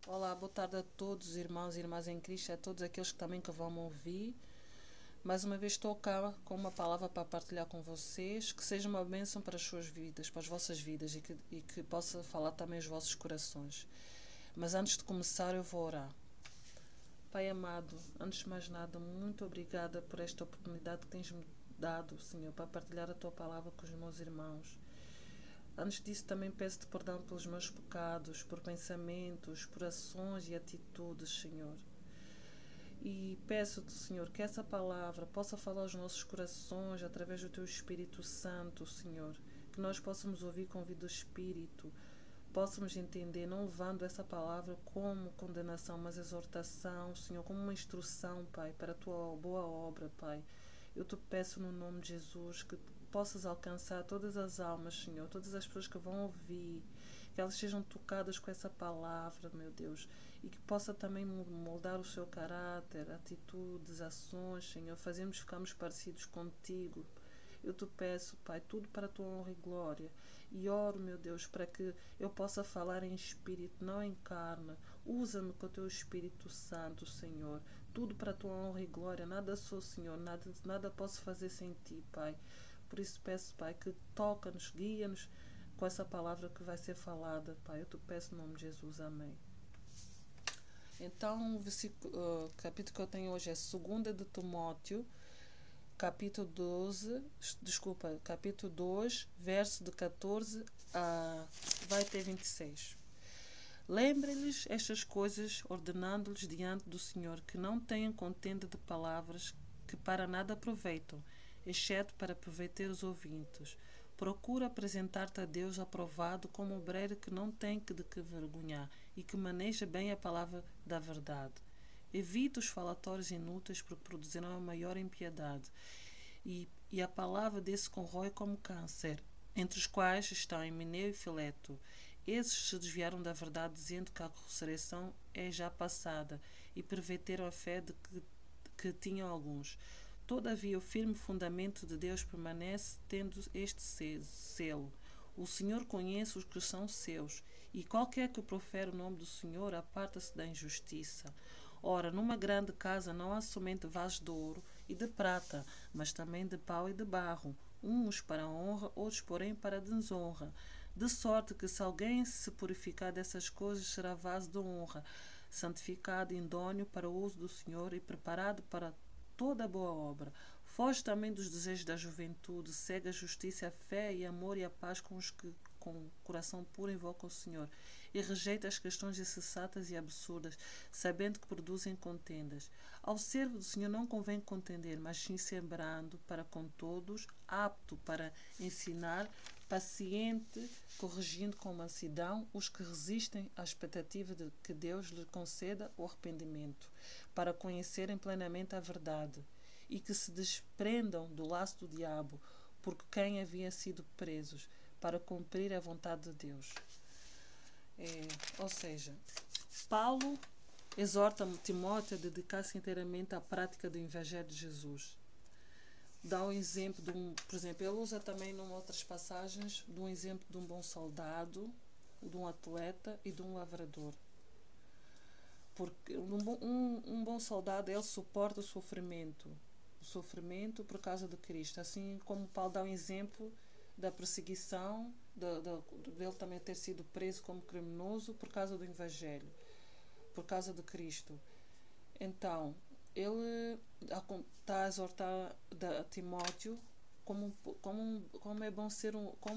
Olá, boa tarde a todos, irmãos e irmãs em Cristo, a todos aqueles que também que vão me ouvir. Mais uma vez estou cá com uma palavra para partilhar com vocês, que seja uma bênção para as suas vidas, para as vossas vidas e que possa falar também aos vossos corações. Mas antes de começar eu vou orar. Pai amado, antes de mais nada, muito obrigada por esta oportunidade que tens-me dado, Senhor, para partilhar a Tua palavra com os meus irmãos. Antes disso, também peço-te perdão pelos meus pecados, por pensamentos, por ações e atitudes, Senhor. E peço-te, Senhor, que essa palavra possa falar aos nossos corações através do Teu Espírito Santo, Senhor. Que nós possamos ouvir com vida do Espírito, possamos entender, não levando essa palavra como condenação, mas exortação, Senhor, como uma instrução, Pai, para a Tua boa obra, Pai. Eu te peço no nome de Jesus que possas alcançar todas as almas, Senhor, todas as pessoas que vão ouvir, que elas sejam tocadas com essa palavra, meu Deus, e que possa também moldar o seu caráter, atitudes, ações, Senhor, fazermos ficarmos parecidos contigo. Eu te peço, Pai, tudo para a tua honra e glória. E oro, meu Deus, para que eu possa falar em espírito, não em carne. Usa-me com o teu Espírito Santo, Senhor. Tudo para a tua honra e glória. Nada sou, Senhor. Nada posso fazer sem ti, Pai. Por isso peço, Pai, que toca-nos, guia-nos com essa palavra que vai ser falada, Pai. Eu te peço no nome de Jesus. Amém. Então, o capítulo que eu tenho hoje é 2 de Timóteo, capítulo 2, verso de 14 a vai até 26. Lembre-lhes estas coisas, ordenando-lhes diante do Senhor que não tenham contenda de palavras que para nada aproveitam, exceto para aproveitar os ouvintes. Procura apresentar-te a Deus aprovado como obreiro que não tem de que vergonhar e que maneja bem a palavra da verdade. Evita os falatórios inúteis porque produzirão a maior impiedade. E a palavra desse corrói como câncer, entre os quais estão Himeneu e Fileto. Esses se desviaram da verdade, dizendo que a ressurreição é já passada, e perverteram a fé de que tinham alguns. Todavia, o firme fundamento de Deus permanece, tendo este selo. O Senhor conhece os que são seus, e qualquer que profere o nome do Senhor aparta-se da injustiça. Ora, numa grande casa não há somente vasos de ouro e de prata, mas também de pau e de barro, uns para a honra, outros, porém, para a desonra. De sorte que, se alguém se purificar dessas coisas, será vaso de honra, santificado, idôneo para o uso do Senhor e preparado para toda boa obra. Foge também dos desejos da juventude, segue a justiça, a fé e amor e a paz com os que com coração puro invocam o Senhor, e rejeita as questões insensatas e absurdas, sabendo que produzem contendas. Ao servo do Senhor não convém contender, mas sim ser brando para com todos, apto para ensinar, paciente, corrigindo com mansidão os que resistem à expectativa de que Deus lhe conceda o arrependimento, para conhecerem plenamente a verdade, e que se desprendam do laço do diabo, porque quem havia sido presos, para cumprir a vontade de Deus. Ou seja, Paulo exorta Timóteo a dedicar-se inteiramente à prática do Evangelho de Jesus. Dá um exemplo por exemplo, ele usa também em outras passagens de um exemplo de um bom soldado, de um atleta e de um lavrador. Porque um bom soldado, ele suporta o sofrimento por causa de Cristo, assim como Paulo dá um exemplo da perseguição, dele também ter sido preso como criminoso por causa do Evangelho, por causa de Cristo. Então, ele está a exortar a Timóteo como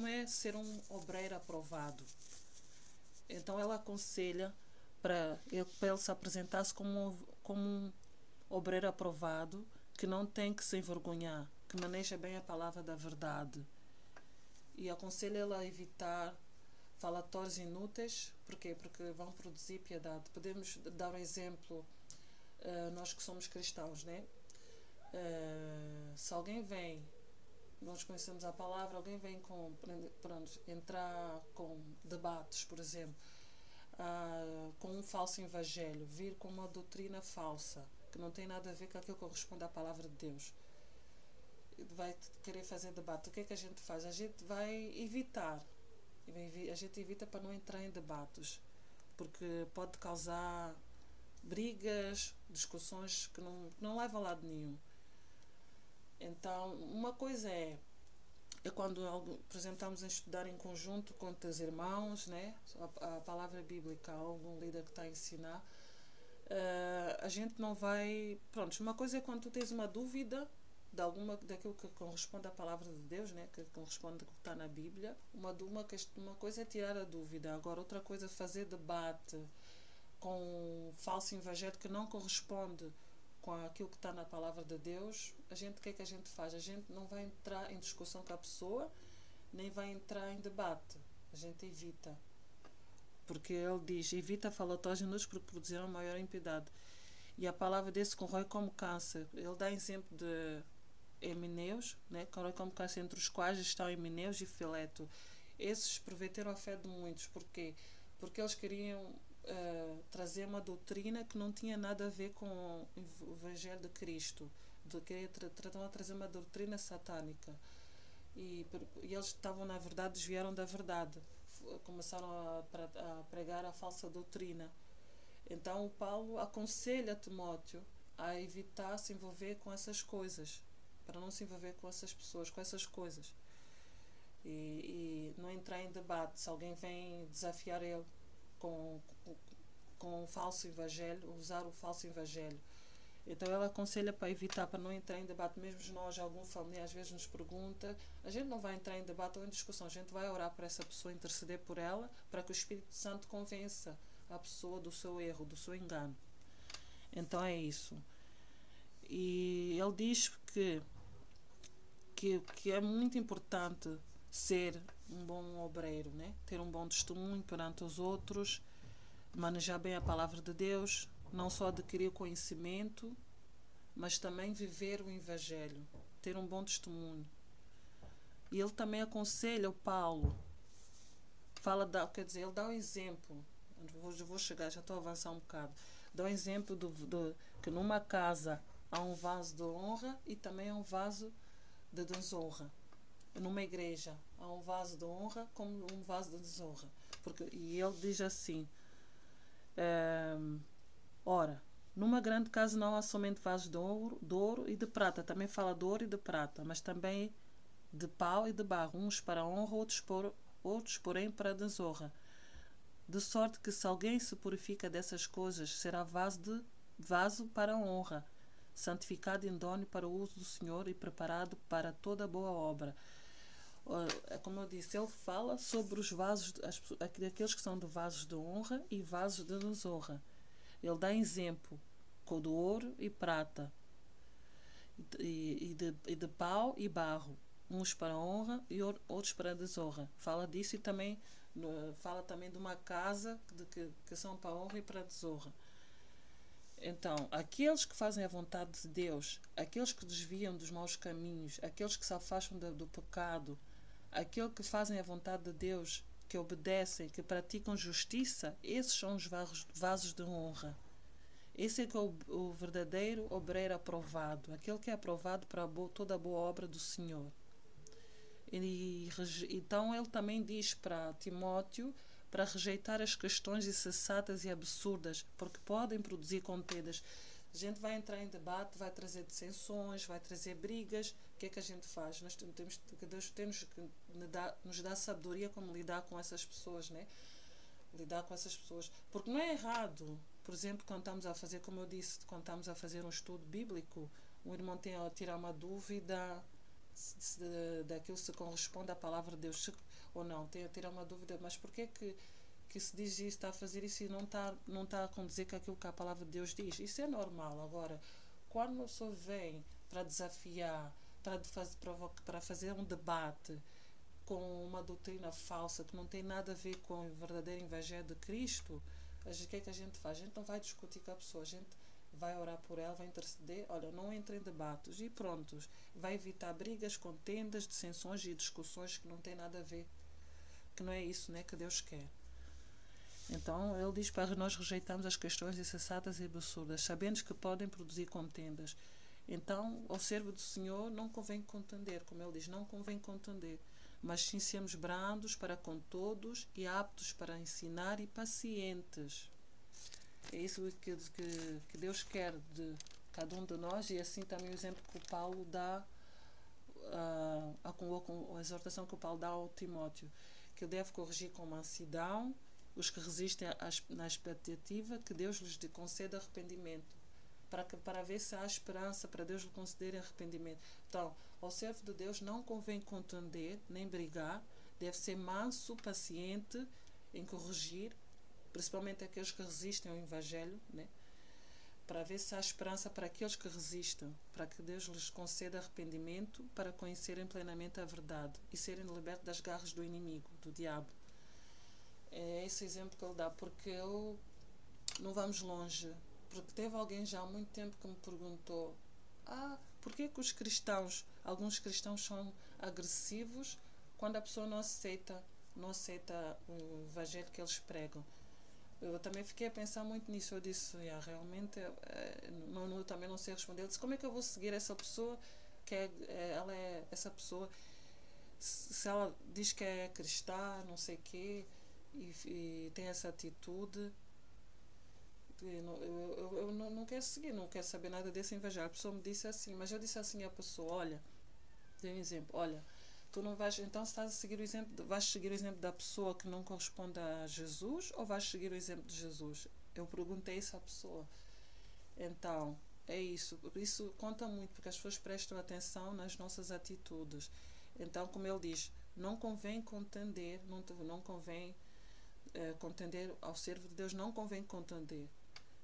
é ser um obreiro aprovado. Então, ele aconselha para ele se apresentar-se como um obreiro aprovado, que não tem que se envergonhar, que maneja bem a palavra da verdade. E aconselho ele a evitar falatórios inúteis. Porquê? Porque vão produzir piedade. Podemos dar um exemplo, nós que somos cristãos, né? Se alguém vem, nós conhecemos a palavra, alguém vem entrar com debates, por exemplo, com um falso evangelho, vir com uma doutrina falsa, que não tem nada a ver com aquilo que corresponde à palavra de Deus, vai querer fazer debate. O que é que a gente faz? A gente vai evitar. A gente evita para não entrar em debates. porque pode causar brigas, discussões que não levam a lado nenhum. Então, uma coisa é quando, por exemplo, estamos a estudar em conjunto com os irmãos, né? A palavra bíblica, algum líder que está a ensinar, a gente não vai... Pronto, uma coisa é quando tu tens uma dúvida daquilo que corresponde à palavra de Deus, né? Que corresponde ao que está na Bíblia. Uma coisa é tirar a dúvida. Agora, outra coisa é fazer debate com um falso evangelho que não corresponde com aquilo que está na palavra de Deus. O que é que a gente faz? A gente não vai entrar em discussão com a pessoa, nem vai entrar em debate. A gente evita. Porque ele diz, evita falatógenos porque produzirão maior impiedade. E a palavra desse corrói como câncer. Ele dá exemplo de Himeneus, né? Corrói como câncer, entre os quais estão Himeneus e Fileto. Esses prometeram a fé de muitos. Porquê? Porque eles queriam trazer uma doutrina que não tinha nada a ver com o Evangelho de Cristo. Tratavam de trazer uma doutrina satânica. E eles estavam, na verdade, desviaram da verdade. Começaram a pregar a falsa doutrina. Então, o Paulo aconselha Timóteo a evitar se envolver com essas coisas, para não se envolver com essas pessoas, com essas coisas. E não entrar em debate. Se alguém vem desafiar ele com o falso evangelho, usar o falso evangelho. Então ela aconselha para evitar, para não entrar em debate. Mesmo nós, algum familiar às vezes nos pergunta, a gente não vai entrar em debate ou em discussão, a gente vai orar por essa pessoa, interceder por ela, para que o Espírito Santo convença a pessoa do seu erro, do seu engano. Então é isso. E ele diz que é muito importante ser um bom obreiro, né? Ter um bom testemunho perante os outros, manejar bem a palavra de Deus, não só adquirir conhecimento, mas também viver o Evangelho, ter um bom testemunho. E ele também aconselha o Paulo, ele dá um exemplo, vou chegar, já estou a avançar um bocado, dá um exemplo que numa casa há um vaso de honra e também há um vaso de desonra. Numa igreja há um vaso de honra como um vaso de desonra. E ele diz assim, ora, numa grande casa não há somente vasos de ouro e de prata, também fala de ouro e de prata, mas também de pau e de barro, uns para a honra, outros porém para a desonra. De sorte que se alguém se purifica dessas coisas, será vaso para a honra, santificado e idôneo para o uso do Senhor e preparado para toda boa obra. Como eu disse, ele fala sobre os vasos, aqueles que são de vasos de honra e vasos de desonra. Ele dá exemplo com do ouro e prata, e de pau e barro, uns para a honra e outros para a desonra. Fala disso e também fala também de uma casa que são para a honra e para a desonra. Então, aqueles que fazem a vontade de Deus, aqueles que desviam dos maus caminhos, aqueles que se afastam do pecado, aqueles que fazem a vontade de Deus, que obedecem, que praticam justiça, esses são os vasos de honra. Esse é que é o verdadeiro obreiro aprovado, aquele que é aprovado para toda a boa obra do Senhor. Então ele também diz para Timóteo para rejeitar as questões insensatas e absurdas, porque podem produzir contendas. A gente vai entrar em debate, vai trazer dissensões, vai trazer brigas. O que é que a gente faz? Deus temos que nos dar sabedoria como lidar com essas pessoas, né? Lidar com essas pessoas. Porque não é errado, por exemplo, quando estamos a fazer, como eu disse, quando estamos a fazer um estudo bíblico, um irmão tem a tirar uma dúvida daquilo se corresponde à palavra de Deus ou não, tem a tirar uma dúvida, mas porquê que se diz isso, está a fazer isso e não está a condizer com aquilo que a palavra de Deus diz? Isso é normal. Agora, quando uma pessoa vem para desafiar, para fazer um debate com uma doutrina falsa que não tem nada a ver com o verdadeiro evangelho de Cristo, o que é que a gente faz? A gente não vai discutir com a pessoa, a gente vai orar por ela, vai interceder, olha, não entre em debates e prontos. Vai evitar brigas, contendas, dissensões e discussões que não têm nada a ver, que não é isso, né, que Deus quer. Então, ele diz para nós rejeitarmos as questões insensatas e absurdas, sabendo que podem produzir contendas. Então, ao servo do Senhor não convém contender, como ele diz, não convém contender. mas sim sermos brandos para com todos e aptos para ensinar e pacientes. É isso que Deus quer de cada um de nós, e assim também o exemplo que o Paulo dá, a exortação que o Paulo dá ao Timóteo, que ele deve corrigir com mansidão os que resistem na expectativa que Deus lhes conceda arrependimento, para ver se há esperança para Deus lhe conceder arrependimento. Então, ao servo de Deus não convém contender nem brigar, deve ser manso, paciente em corrigir, principalmente aqueles que resistem ao Evangelho, né? Para ver se há esperança para aqueles que resistem, para que Deus lhes conceda arrependimento, para conhecerem plenamente a verdade e serem libertos das garras do inimigo, do diabo. É esse exemplo que ele dá, porque não vamos longe. Porque teve alguém já há muito tempo que me perguntou: por que os cristãos, alguns cristãos são agressivos quando a pessoa não aceita o evangelho que eles pregam? Eu também fiquei a pensar muito nisso. Eu disse, realmente, eu também não sei responder. Eu disse, como é que eu vou seguir essa pessoa, ela é essa pessoa, se ela diz que é cristã, não sei o quê, e tem essa atitude? Eu não quero seguir, não quero saber nada desse evangelho. A pessoa me disse assim, mas eu disse assim à pessoa: olha, dei um exemplo, olha, tu não vais, então se estás a seguir o exemplo, vais seguir o exemplo da pessoa que não corresponde a Jesus, ou vais seguir o exemplo de Jesus? Eu perguntei isso à pessoa. Então, é isso. Isso conta muito, porque as pessoas prestam atenção nas nossas atitudes. Então, como ele diz, não convém contender, não convém contender ao servo de Deus, não convém contender.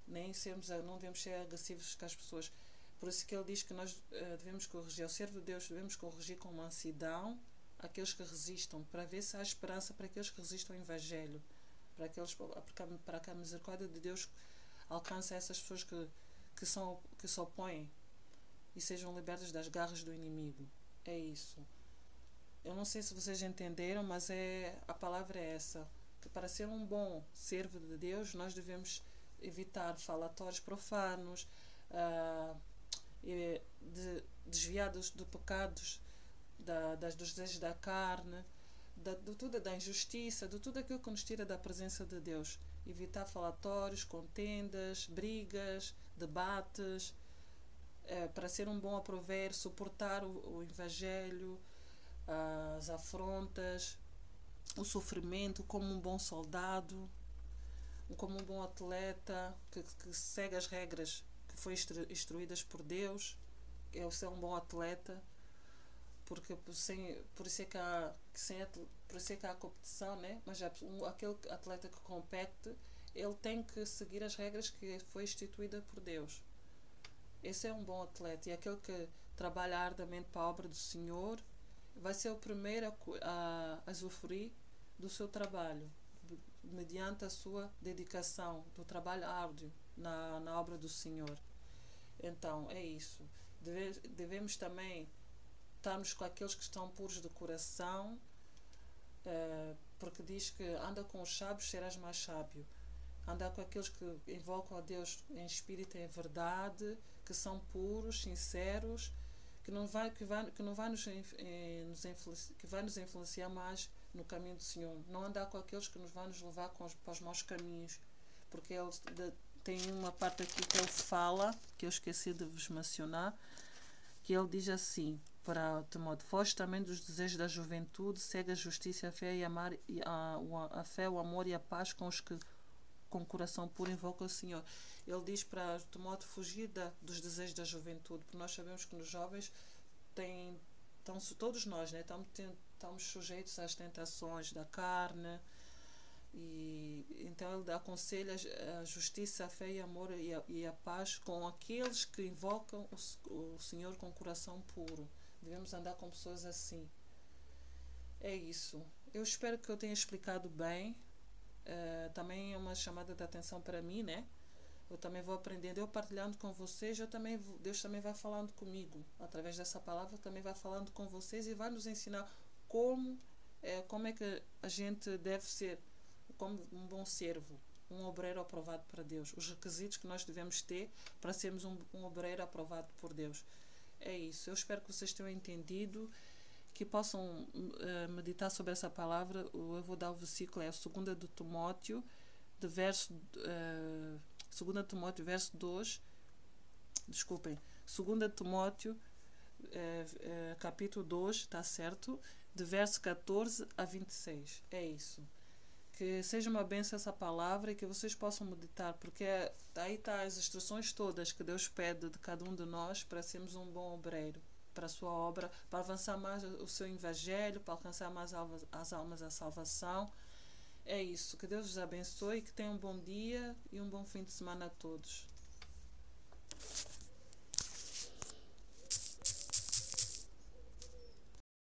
Não devemos ser agressivos com as pessoas. Por isso que ele diz que nós devemos corrigir. Ao servo de Deus devemos corrigir com mansidão aqueles que resistam, para ver se há esperança para aqueles que resistam ao Evangelho, para que a misericórdia de Deus alcance essas pessoas que se opõem e sejam libertas das garras do inimigo. É isso. Eu não sei se vocês entenderam, mas a palavra é essa, que para ser um bom servo de Deus nós devemos evitar falatórios profanos, desviados de pecados, dos desejos da carne, da injustiça, de tudo aquilo que nos tira da presença de Deus. Evitar falatórios, contendas, brigas, debates, para ser um bom aprover, suportar o Evangelho, as afrontas, o sofrimento como um bom soldado, como um bom atleta que segue as regras que foi instruídas por Deus. É ser um bom atleta, porque por isso é que há competição, né? Mas aquele atleta que compete, ele tem que seguir as regras que foi instituída por Deus. Esse é um bom atleta, e aquele que trabalha arduamente para a obra do Senhor vai ser o primeiro a usufruir do seu trabalho, mediante a sua dedicação, do trabalho árduo na obra do Senhor. Então, é isso. Devemos também estarmos com aqueles que estão puros de coração, porque diz que anda com os sábios, serás mais sábio. Andar com aqueles que invocam a Deus em espírito e em verdade, que são puros, sinceros, que vai nos influenciar mais no caminho do Senhor. Não andar com aqueles que nos vão nos levar para os maus caminhos, porque tem uma parte aqui que ele fala, que eu esqueci de vos mencionar, que ele diz assim para Timóteo: foge também dos desejos da juventude, segue a justiça, a fé e a fé, o amor e a paz com os que com o coração puro invocam o Senhor. Ele diz para Timóteo fugir dos desejos da juventude, porque nós sabemos que nos jovens todos nós, né, estamos sujeitos às tentações da carne, e então ele aconselha a justiça, a fé e amor e a paz com aqueles que invocam o Senhor com o coração puro. Devemos andar com pessoas assim. É isso. Eu espero que eu tenha explicado bem. Também é uma chamada de atenção para mim, né? Eu também vou aprendendo, eu partilhando com vocês, Deus também vai falando comigo, através dessa palavra também vai falando com vocês e vai nos ensinar como é que a gente deve ser como um bom servo, um obreiro aprovado para Deus, os requisitos que nós devemos ter para sermos um obreiro aprovado por Deus. É isso. Eu espero que vocês tenham entendido, que possam meditar sobre essa palavra. Eu vou dar o versículo, é 2 de Timóteo, de verso 2 Timóteo, verso 2, desculpem, 2 Timóteo, capítulo 2, está certo? De verso 14 a 26. É isso. Que seja uma bênção essa palavra e que vocês possam meditar, porque aí está as instruções todas que Deus pede de cada um de nós para sermos um bom obreiro para a sua obra, para avançar mais o seu evangelho, para alcançar mais as almas à salvação. É isso. Que Deus os abençoe, que tenham um bom dia e um bom fim de semana a todos.